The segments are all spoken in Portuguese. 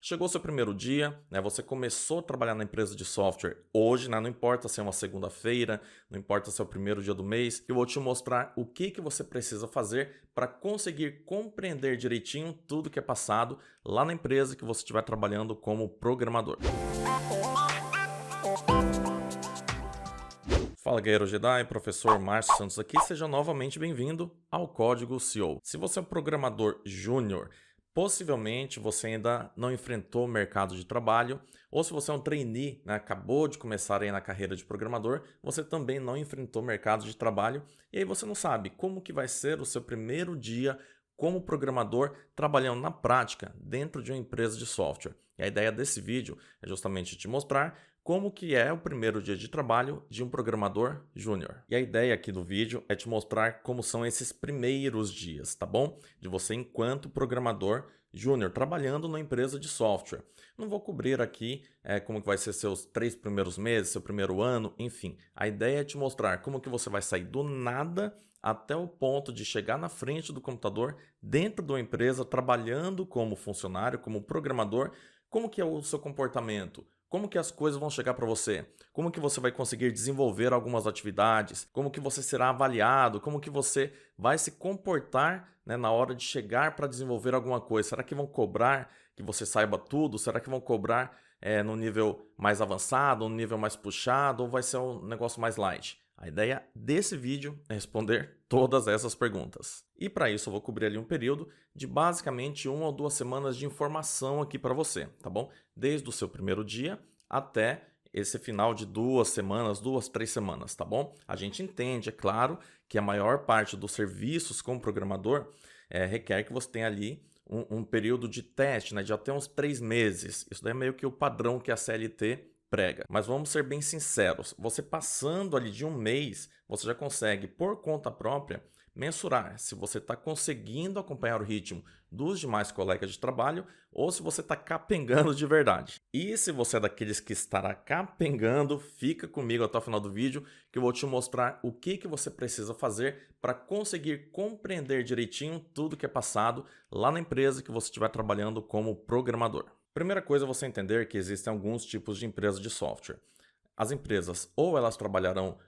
Chegou seu primeiro dia, né? Você começou a trabalhar na empresa de software hoje, né? Não importa se é uma segunda-feira, não importa se é o primeiro dia do mês, eu vou te mostrar o que você precisa fazer para conseguir compreender direitinho tudo que é passado lá na empresa que você estiver trabalhando como programador. Fala, Guerreiro Jedi, professor Márcio Santos aqui, seja novamente bem-vindo ao Código CEO. Se você é um programador júnior, possivelmente você ainda não enfrentou o mercado de trabalho, ou se você é um trainee, né, acabou de começar aí na carreira de programador, você também não enfrentou o mercado de trabalho, e aí você não sabe como que vai ser o seu primeiro dia como programador trabalhando na prática dentro de uma empresa de software. E a ideia desse vídeo é justamente te mostrar como que é o primeiro dia de trabalho de um programador júnior. E a ideia aqui do vídeo é te mostrar como são esses primeiros dias, tá bom? De você enquanto programador júnior, trabalhando numa empresa de software. Não vou cobrir aqui como que vai ser seus 3 primeiros meses, seu primeiro ano, enfim. A ideia é te mostrar como que você vai sair do nada até o ponto de chegar na frente do computador, dentro de uma empresa, trabalhando como funcionário, como programador, como que é o seu comportamento, como que as coisas vão chegar para você, como que você vai conseguir desenvolver algumas atividades, como que você será avaliado, como que você vai se comportar, né, na hora de chegar para desenvolver alguma coisa. Será que vão cobrar que você saiba tudo? Será que vão cobrar no nível mais avançado, no nível mais puxado, ou vai ser um negócio mais light? A ideia desse vídeo é responder todas essas perguntas. E para isso eu vou cobrir ali um período de basicamente 1 ou 2 semanas de informação aqui para você, tá bom? Desde o seu primeiro dia até esse final de 2 semanas, 2, 3 semanas, tá bom? A gente entende, é claro, que a maior parte dos serviços como programador requer que você tenha ali um período de teste, né, de até uns 3 meses. Isso daí é meio que o padrão que a CLT prega. Mas vamos ser bem sinceros, você passando ali de 1 mês, você já consegue, por conta própria, mensurar se você está conseguindo acompanhar o ritmo dos demais colegas de trabalho ou se você está capengando de verdade. E se você é daqueles que estará capengando, fica comigo até o final do vídeo que eu vou te mostrar o que você precisa fazer para conseguir compreender direitinho tudo que é passado lá na empresa que você estiver trabalhando como programador. Primeira coisa é você entender que existem alguns tipos de empresas de software. As empresas ou elas trabalharão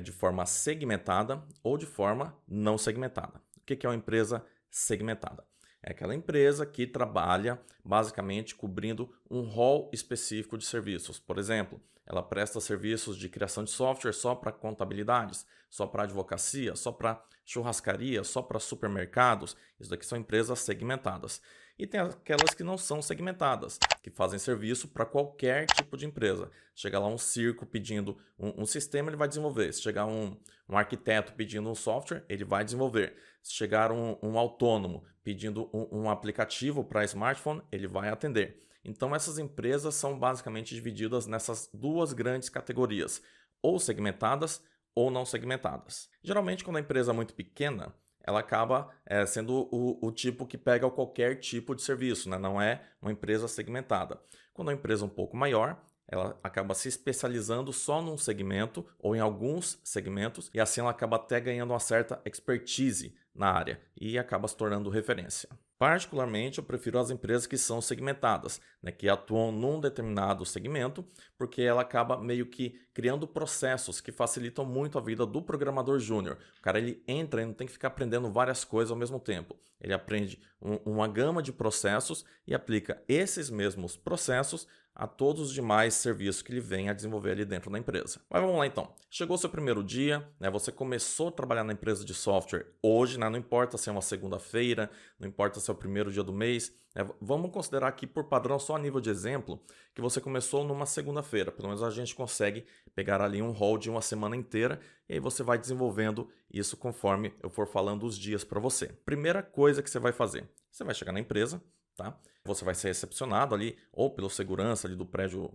de forma segmentada ou de forma não segmentada. O que é uma empresa segmentada? É aquela empresa que trabalha basicamente cobrindo um rol específico de serviços. Por exemplo, ela presta serviços de criação de software só para contabilidades, só para advocacia, só para churrascaria, só para supermercados. Isso daqui são empresas segmentadas. E tem aquelas que não são segmentadas, que fazem serviço para qualquer tipo de empresa. Chega lá um circo pedindo um sistema, ele vai desenvolver. Se chegar um arquiteto pedindo um software, ele vai desenvolver. Se chegar um autônomo pedindo um aplicativo para smartphone, ele vai atender. Então essas empresas são basicamente divididas nessas duas grandes categorias, ou segmentadas ou não segmentadas. Geralmente quando a empresa é muito pequena, ela acaba sendo o tipo que pega qualquer tipo de serviço, né? Não é uma empresa segmentada. Quando é uma empresa um pouco maior, ela acaba se especializando só num segmento ou em alguns segmentos e assim ela acaba até ganhando uma certa expertise na área e acaba se tornando referência. Particularmente, eu prefiro as empresas que são segmentadas, né, que atuam num determinado segmento, porque ela acaba meio que criando processos que facilitam muito a vida do programador júnior. O cara ele entra e não tem que ficar aprendendo várias coisas ao mesmo tempo. Ele aprende uma gama de processos e aplica esses mesmos processos a todos os demais serviços que ele vem a desenvolver ali dentro da empresa. Mas vamos lá então. Chegou o seu primeiro dia, né, você começou a trabalhar na empresa de software hoje, né, não importa se é uma segunda-feira, não importa se é o primeiro dia do mês, vamos considerar aqui por padrão, só a nível de exemplo, que você começou numa segunda-feira. Pelo menos a gente consegue pegar ali um rol de uma semana inteira e aí você vai desenvolvendo isso conforme eu for falando os dias para você. Primeira coisa que você vai fazer, você vai chegar na empresa, tá? Você vai ser recepcionado ali ou pelo segurança ali do prédio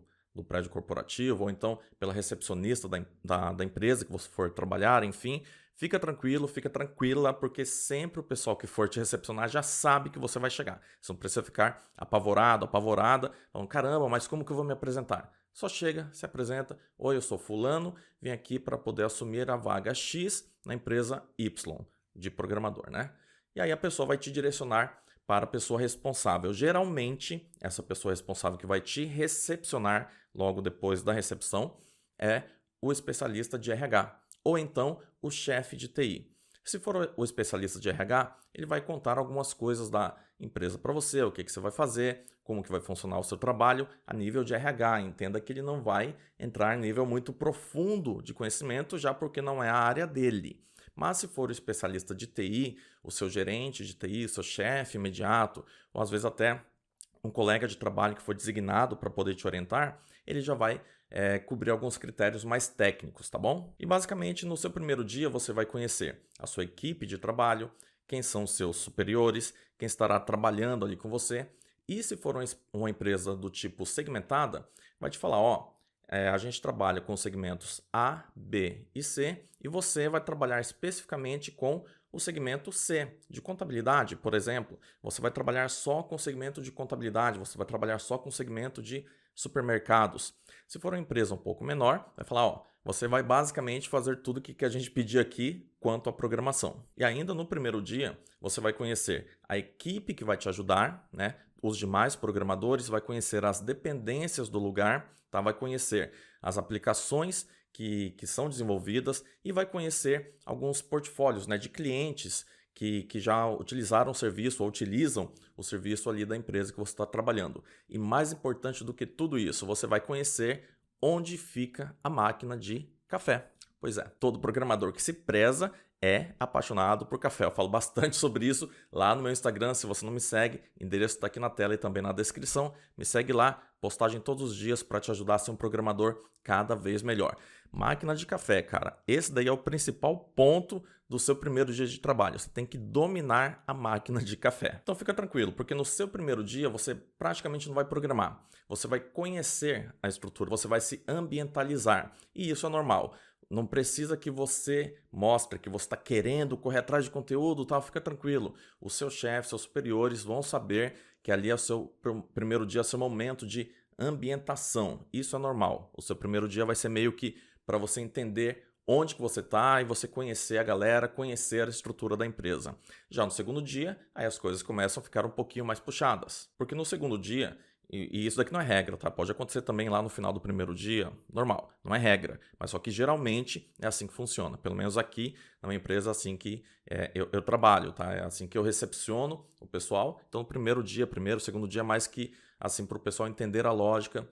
corporativo, ou então pela recepcionista da empresa que você for trabalhar, enfim. Fica tranquilo, fica tranquila, porque sempre o pessoal que for te recepcionar já sabe que você vai chegar. Você não precisa ficar apavorado, apavorada, falando, caramba, mas como que eu vou me apresentar? Só chega, se apresenta, oi, eu sou fulano, vim aqui para poder assumir a vaga X na empresa Y, de programador, né? E aí a pessoa vai te direcionar para a pessoa responsável. Geralmente, essa pessoa responsável que vai te recepcionar logo depois da recepção é o especialista de RH ou então o chefe de TI. Se for o especialista de RH, ele vai contar algumas coisas da empresa para você, o que você vai fazer, como que vai funcionar o seu trabalho a nível de RH. Entenda que ele não vai entrar em nível muito profundo de conhecimento, já porque não é a área dele. Mas se for o especialista de TI, o seu gerente de TI, seu chefe imediato, ou às vezes até um colega de trabalho que foi designado para poder te orientar, ele já vai cobrir alguns critérios mais técnicos, tá bom? E basicamente no seu primeiro dia você vai conhecer a sua equipe de trabalho, quem são os seus superiores, quem estará trabalhando ali com você. E se for uma empresa do tipo segmentada, vai te falar, ó, a gente trabalha com segmentos A, B e C e você vai trabalhar especificamente com o segmento C, de contabilidade, por exemplo. Você vai trabalhar só com o segmento de contabilidade, você vai trabalhar só com o segmento de supermercados. Se for uma empresa um pouco menor, vai falar, ó, você vai basicamente fazer tudo o que a gente pedir aqui quanto à programação. E ainda no primeiro dia, você vai conhecer a equipe que vai te ajudar, né? Os demais programadores, vai conhecer as dependências do lugar, tá? Vai conhecer as aplicações que são desenvolvidas e vai conhecer alguns portfólios, né, de clientes que já utilizaram o serviço ou utilizam o serviço ali da empresa que você está trabalhando. E mais importante do que tudo isso, você vai conhecer onde fica a máquina de café. Pois é, todo programador que se preza é apaixonado por café. Eu falo bastante sobre isso lá no meu Instagram. Se você não me segue, o endereço está aqui na tela e também na descrição. Me segue lá, postagem todos os dias para te ajudar a ser um programador cada vez melhor. Máquina de café, cara. Esse daí é o principal ponto do seu primeiro dia de trabalho. Você tem que dominar a máquina de café. Então fica tranquilo, porque no seu primeiro dia você praticamente não vai programar. Você vai conhecer a estrutura, você vai se ambientalizar. E isso é normal. Não precisa que você mostre que você está querendo correr atrás de conteúdo, tal. Fica tranquilo. O seu chefe, seus superiores vão saber que ali é o seu primeiro dia, é o seu momento de ambientação. Isso é normal. O seu primeiro dia vai ser meio que para você entender onde que você está e você conhecer a galera, conhecer a estrutura da empresa. Já no segundo dia, aí as coisas começam a ficar um pouquinho mais puxadas. Porque no segundo dia, e isso daqui não é regra, tá? Pode acontecer também lá no final do primeiro dia, normal, não é regra. Mas só que geralmente é assim que funciona. Pelo menos aqui na minha empresa é assim que eu trabalho, tá? É assim que eu recepciono o pessoal. Então, no primeiro dia, segundo dia, mais que assim para o pessoal entender a lógica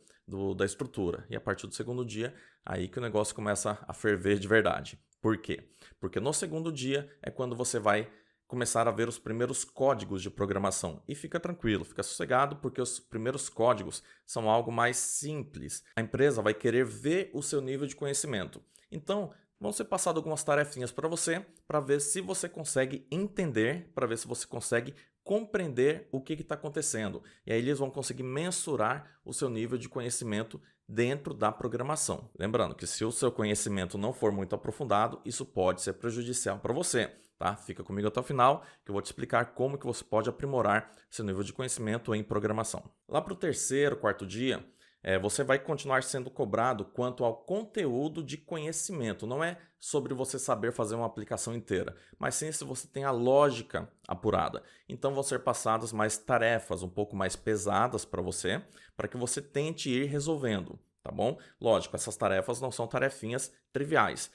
da estrutura. E a partir do segundo dia, aí que o negócio começa a ferver de verdade. Por quê? Porque no segundo dia é quando você vai começar a ver os primeiros códigos de programação. E fica tranquilo, fica sossegado, porque os primeiros códigos são algo mais simples. A empresa vai querer ver o seu nível de conhecimento. Então, vão ser passadas algumas tarefinhas para você, para ver se você consegue entender, para ver se você consegue compreender o que está acontecendo. E aí eles vão conseguir mensurar o seu nível de conhecimento dentro da programação. Lembrando que se o seu conhecimento não for muito aprofundado, isso pode ser prejudicial para você. Tá? Fica comigo até o final, que eu vou te explicar como que você pode aprimorar seu nível de conhecimento em programação. Lá para o terceiro, quarto dia, você vai continuar sendo cobrado quanto ao conteúdo de conhecimento. Não é sobre você saber fazer uma aplicação inteira, mas sim se você tem a lógica apurada. Então vão ser passadas mais tarefas um pouco mais pesadas para você, para que você tente ir resolvendo. Tá bom? Lógico, essas tarefas não são tarefinhas triviais.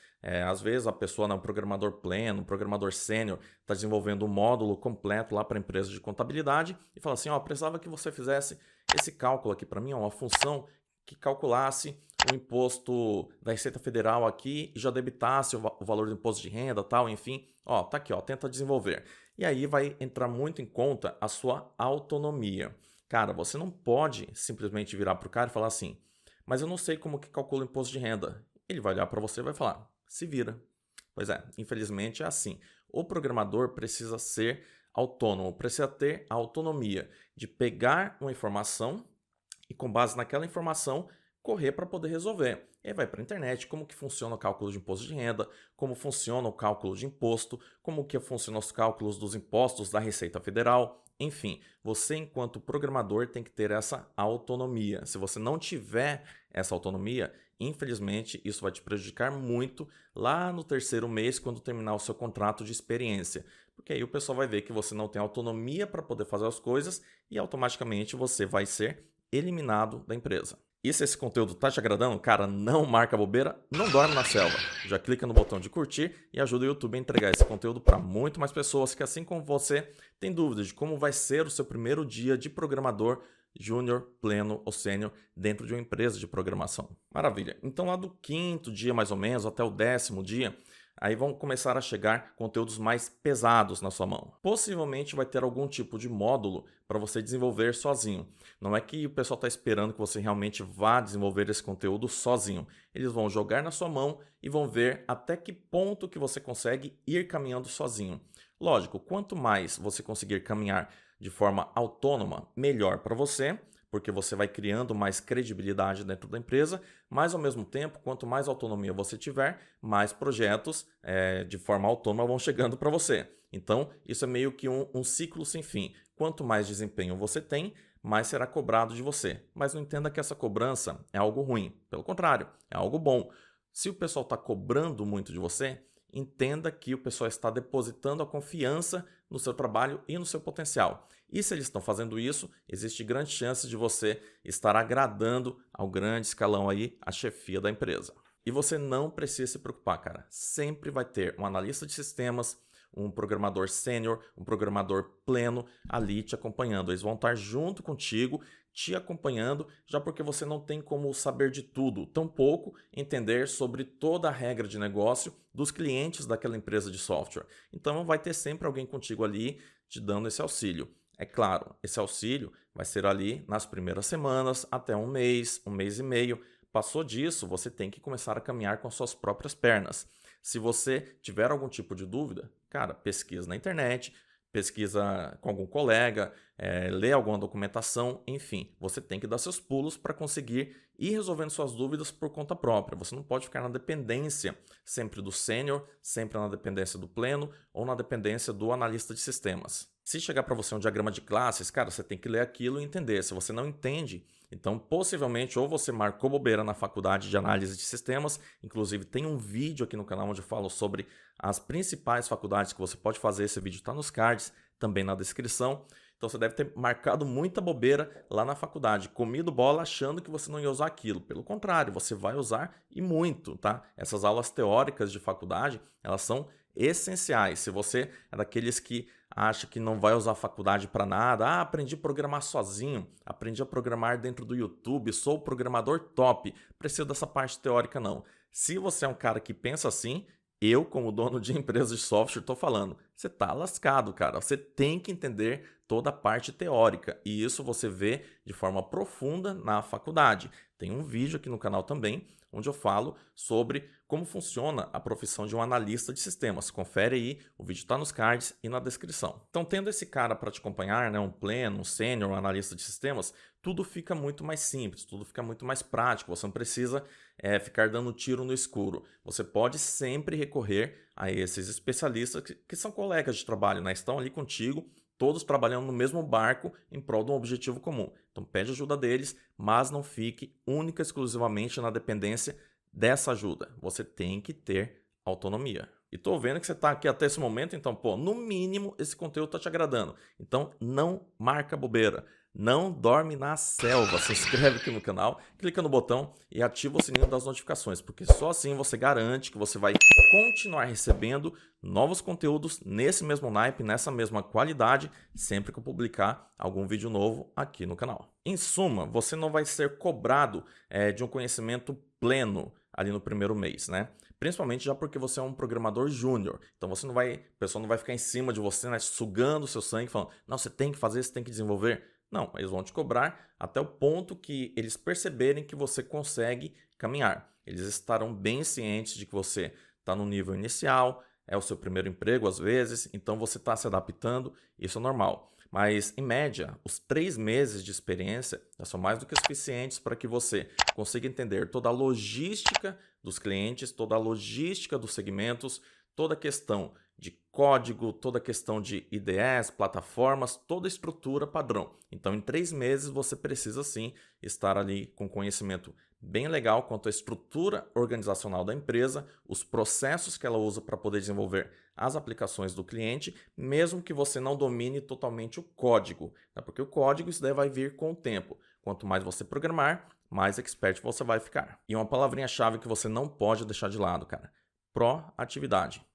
Às vezes a pessoa, um programador pleno, um programador sênior, está desenvolvendo um módulo completo lá para a empresa de contabilidade e fala assim, ó, precisava que você fizesse esse cálculo aqui para mim, ó, uma função que calculasse o imposto da Receita Federal aqui e já debitasse o valor do imposto de renda, tal, enfim. Ó, tá aqui, ó, tenta desenvolver. E aí vai entrar muito em conta a sua autonomia. Cara, você não pode simplesmente virar para o cara e falar assim, mas eu não sei como que calcula o imposto de renda. Ele vai olhar para você e vai falar, se vira. Pois é, infelizmente é assim. O programador precisa ser autônomo, precisa ter a autonomia de pegar uma informação e com base naquela informação correr para poder resolver. E aí vai para a internet, como que funciona o cálculo de imposto de renda, como funciona o cálculo de imposto, como que funcionam os cálculos dos impostos da Receita Federal. Enfim, você enquanto programador tem que ter essa autonomia. Se você não tiver essa autonomia, infelizmente isso vai te prejudicar muito lá no terceiro mês, quando terminar o seu contrato de experiência. Porque aí o pessoal vai ver que você não tem autonomia para poder fazer as coisas e automaticamente você vai ser eliminado da empresa. E se esse conteúdo tá te agradando, cara, não marca bobeira, não dorme na selva. Já clica no botão de curtir e ajuda o YouTube a entregar esse conteúdo para muito mais pessoas que, assim como você, tem dúvidas de como vai ser o seu primeiro dia de programador júnior, pleno ou sênior dentro de uma empresa de programação. Maravilha. Então lá do quinto dia mais ou menos até o 10º dia, aí vão começar a chegar conteúdos mais pesados na sua mão. Possivelmente vai ter algum tipo de módulo para você desenvolver sozinho. Não é que o pessoal está esperando que você realmente vá desenvolver esse conteúdo sozinho. Eles vão jogar na sua mão e vão ver até que ponto que você consegue ir caminhando sozinho. Lógico, quanto mais você conseguir caminhar de forma autônoma, melhor para você, porque você vai criando mais credibilidade dentro da empresa, mas ao mesmo tempo, quanto mais autonomia você tiver, mais projetos de forma autônoma vão chegando para você. Então, isso é meio que um ciclo sem fim. Quanto mais desempenho você tem, mais será cobrado de você. Mas não entenda que essa cobrança é algo ruim. Pelo contrário, é algo bom. Se o pessoal está cobrando muito de você, entenda que o pessoal está depositando a confiança no seu trabalho e no seu potencial. E se eles estão fazendo isso, existe grande chance de você estar agradando ao grande escalão aí, a chefia da empresa. E você não precisa se preocupar, cara. Sempre vai ter um analista de sistemas, um programador sênior, um programador pleno ali te acompanhando. Eles vão estar junto contigo, te acompanhando, já porque você não tem como saber de tudo, tampouco entender sobre toda a regra de negócio dos clientes daquela empresa de software. Então vai ter sempre alguém contigo ali te dando esse auxílio. É claro, esse auxílio vai ser ali nas primeiras semanas, até um mês e meio. Passou disso, você tem que começar a caminhar com suas próprias pernas. Se você tiver algum tipo de dúvida, cara, pesquisa na internet, pesquisa com algum colega, lê alguma documentação, enfim, você tem que dar seus pulos para conseguir ir resolvendo suas dúvidas por conta própria. Você não pode ficar na dependência sempre do sênior, sempre na dependência do pleno ou na dependência do analista de sistemas. Se chegar para você um diagrama de classes, cara, você tem que ler aquilo e entender. Se você não entende, então possivelmente ou você marcou bobeira na faculdade de análise de sistemas, inclusive tem um vídeo aqui no canal onde eu falo sobre as principais faculdades que você pode fazer, esse vídeo está nos cards, também na descrição. Então você deve ter marcado muita bobeira lá na faculdade, comido bola achando que você não ia usar aquilo. Pelo contrário, você vai usar e muito, tá? Essas aulas teóricas de faculdade, elas são essenciais. Se você é daqueles que acha que não vai usar a faculdade para nada, aprendi a programar sozinho, aprendi a programar dentro do YouTube, sou programador top, preciso dessa parte teórica não. Se você é um cara que pensa assim, eu, como dono de empresa de software, estou falando, você está lascado, cara. Você tem que entender toda a parte teórica e isso você vê de forma profunda na faculdade. Tem um vídeo aqui no canal também, onde eu falo sobre como funciona a profissão de um analista de sistemas. Confere aí, o vídeo está nos cards e na descrição. Então, tendo esse cara para te acompanhar, né, um pleno, um sênior, um analista de sistemas, tudo fica muito mais simples, tudo fica muito mais prático. Você não precisa ficar dando tiro no escuro. Você pode sempre recorrer a esses especialistas que são colegas de trabalho, né? Estão ali contigo, todos trabalhando no mesmo barco em prol de um objetivo comum. Então pede ajuda deles, mas não fique única e exclusivamente na dependência dessa ajuda. Você tem que ter autonomia. E tô vendo que você está aqui até esse momento, então, pô, no mínimo esse conteúdo tá te agradando. Então não marca bobeira. Não dorme na selva. Se inscreve aqui no canal, clica no botão e ativa o sininho das notificações, porque só assim você garante que você vai continuar recebendo novos conteúdos nesse mesmo naipe, nessa mesma qualidade, sempre que eu publicar algum vídeo novo aqui no canal. Em suma, você não vai ser cobrado de um conhecimento pleno ali no primeiro mês, né? Principalmente já porque você é um programador júnior. Então você não vai, o pessoal não vai ficar em cima de você, né, sugando o seu sangue, falando, não, você tem que fazer, você tem que desenvolver. Não, eles vão te cobrar até o ponto que eles perceberem que você consegue caminhar. Eles estarão bem cientes de que você está no nível inicial, é o seu primeiro emprego às vezes, então você está se adaptando, isso é normal. Mas, em média, os 3 meses de experiência já são mais do que suficientes para que você consiga entender toda a logística dos clientes, toda a logística dos segmentos, toda a questão de código, toda a questão de IDEs, plataformas, toda a estrutura padrão. Então, em 3 meses, você precisa sim estar ali com conhecimento bem legal quanto à estrutura organizacional da empresa, os processos que ela usa para poder desenvolver as aplicações do cliente, mesmo que você não domine totalmente o código, tá? Porque o código isso daí vai vir com o tempo. Quanto mais você programar, mais expert você vai ficar. E uma palavrinha-chave que você não pode deixar de lado, cara. Proatividade.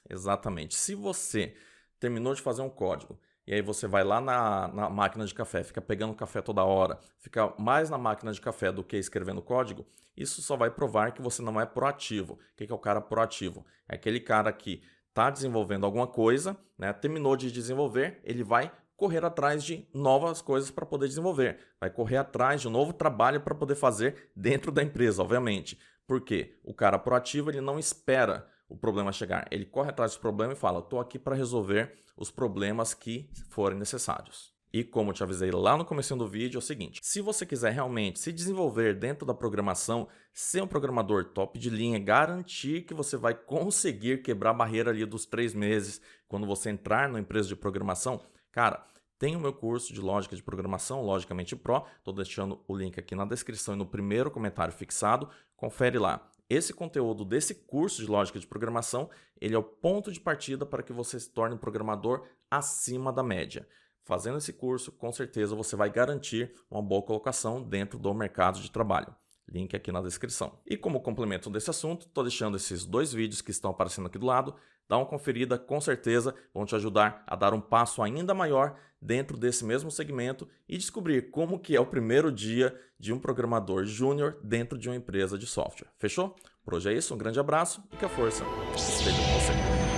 Exatamente. Se você terminou de fazer um código e aí você vai lá na máquina de café, fica pegando café toda hora, fica mais na máquina de café do que escrevendo código, isso só vai provar que você não é proativo. O que é o cara proativo? É aquele cara que está desenvolvendo alguma coisa, né? Terminou de desenvolver, ele vai correr atrás de novas coisas para poder desenvolver, vai correr atrás de um novo trabalho para poder fazer dentro da empresa, obviamente. Porque o cara proativo ele não espera o problema chegar, ele corre atrás do problema e fala: estou aqui para resolver os problemas que forem necessários. E como eu te avisei lá no começo do vídeo, é o seguinte: se você quiser realmente se desenvolver dentro da programação, ser um programador top de linha, garantir que você vai conseguir quebrar a barreira ali dos 3 meses quando você entrar na empresa de programação, cara, tem o meu curso de Lógica de Programação, Logicamente Pro. Estou deixando o link aqui na descrição e no primeiro comentário fixado. Confere lá. Esse conteúdo desse curso de Lógica de Programação, ele é o ponto de partida para que você se torne um programador acima da média. Fazendo esse curso, com certeza você vai garantir uma boa colocação dentro do mercado de trabalho. Link aqui na descrição. E como complemento desse assunto, estou deixando esses 2 vídeos que estão aparecendo aqui do lado. Dá uma conferida, com certeza vão te ajudar a dar um passo ainda maior dentro desse mesmo segmento e descobrir como que é o primeiro dia de um programador júnior dentro de uma empresa de software. Fechou? Por hoje é isso, um grande abraço e que a força esteja com você.